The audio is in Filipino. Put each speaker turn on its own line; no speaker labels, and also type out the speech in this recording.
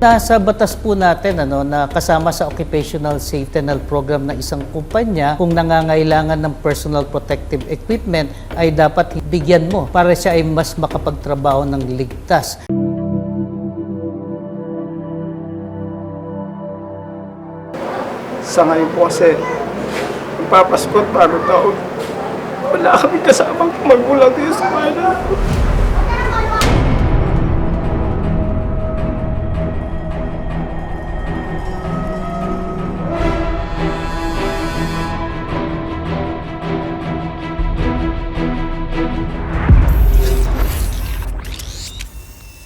Nasa batas po natin na kasama sa Occupational Safety and Health Program ng isang kumpanya, kung nangangailangan ng personal protective equipment ay dapat bigyan mo para siya ay mas makapagtrabaho ng ligtas.
Sa ngayon po kasi, magpapasko at bagong taon, wala kami kasamang magulang dito sa bahay.